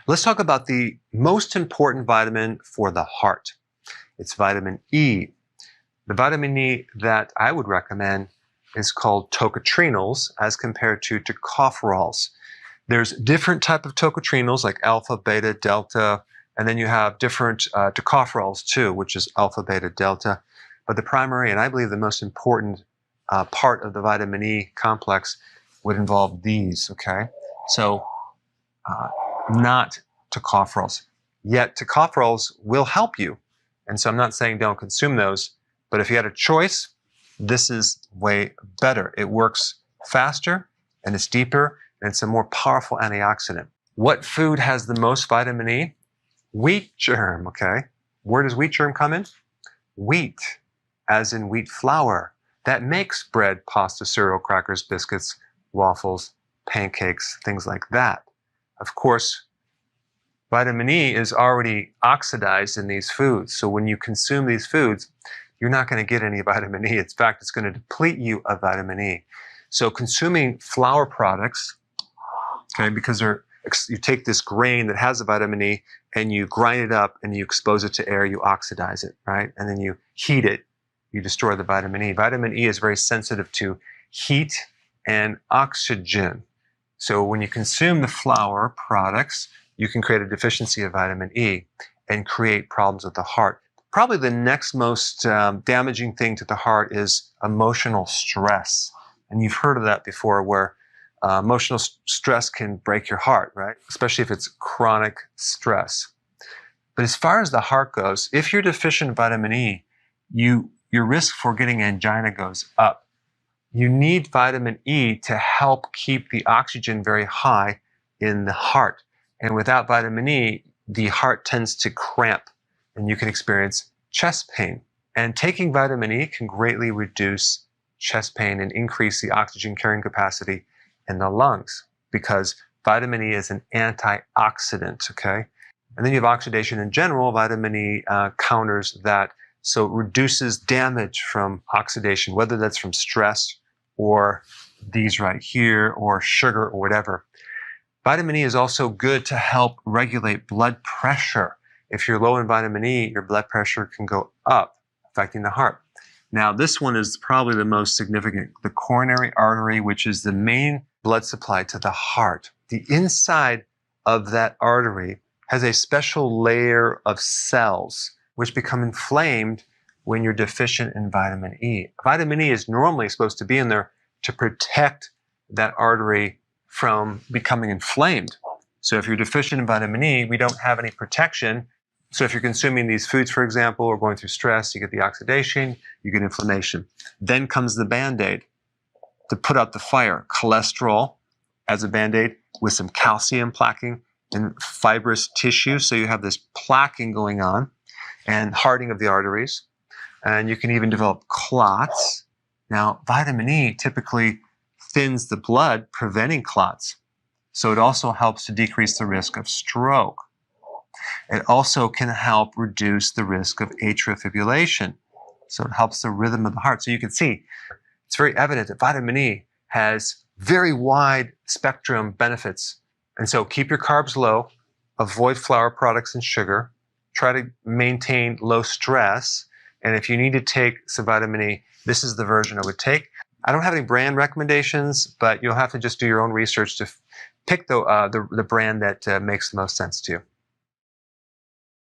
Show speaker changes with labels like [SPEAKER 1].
[SPEAKER 1] Let's talk about the most important vitamin for the heart. It's vitamin E. The vitamin E that I would recommend is called tocotrienols as compared to tocopherols. There's different type of tocotrienols like alpha, beta, delta, and then you have different tocopherols too, which is alpha, beta, delta. But the primary, and I believe the most important part of the vitamin E complex would involve these, okay? So not tocopherols. Yet tocopherols will help you. And so I'm not saying don't consume those, but if you had a choice, this is way better. It works faster and it's deeper and it's a more powerful antioxidant. What food has the most vitamin E? Wheat germ, okay? Where does wheat germ come in? Wheat, as in wheat flour. That makes bread, pasta, cereal, crackers, biscuits, waffles, pancakes, things like that. Of course, vitamin E is already oxidized in these foods. So when you consume these foods, you're not going to get any vitamin E. In fact, it's going to deplete you of vitamin E. So consuming flour products, okay, because you take this grain that has the vitamin E and you grind it up and you expose it to air, you oxidize it, right? And then you heat it, you destroy the vitamin E. Vitamin E is very sensitive to heat and oxygen. So when you consume the flour products, you can create a deficiency of vitamin E and create problems with the heart. Probably the next most damaging thing to the heart is emotional stress. And you've heard of that before, where emotional stress can break your heart, right? Especially if it's chronic stress. But as far as the heart goes, if you're deficient in vitamin E, your risk for getting angina goes up. You need vitamin E to help keep the oxygen very high in the heart. And without vitamin E, the heart tends to cramp and you can experience chest pain. And taking vitamin E can greatly reduce chest pain and increase the oxygen carrying capacity in the lungs, because vitamin E is an antioxidant, okay? And then you have oxidation in general. Vitamin E counters that, so it reduces damage from oxidation, whether that's from stress or these right here or sugar or whatever. Vitamin E is also good to help regulate blood pressure. If you're low in vitamin E, your blood pressure can go up, affecting the heart. Now, this one is probably the most significant. The coronary artery, which is the main blood supply to the heart. The inside of that artery has a special layer of cells which become inflamed when you're deficient in vitamin E. Vitamin E is normally supposed to be in there to protect that artery from becoming inflamed. So if you're deficient in vitamin E, we don't have any protection. So if you're consuming these foods, for example, or going through stress, you get the oxidation, you get inflammation. Then comes the Band-Aid to put out the fire. Cholesterol as a Band-Aid with some calcium plaquing and fibrous tissue. So you have this plaquing going on and hardening of the arteries. And you can even develop clots. Now, vitamin E typically thins the blood, preventing clots. So it also helps to decrease the risk of stroke. It also can help reduce the risk of atrial fibrillation. So it helps the rhythm of the heart. So you can see, it's very evident that vitamin E has very wide spectrum benefits. And so keep your carbs low, avoid flour products and sugar, try to maintain low stress. And if you need to take some vitamin E, this is the version I would take. I don't have any brand recommendations, but you'll have to just do your own research to pick the brand that makes the most sense to you.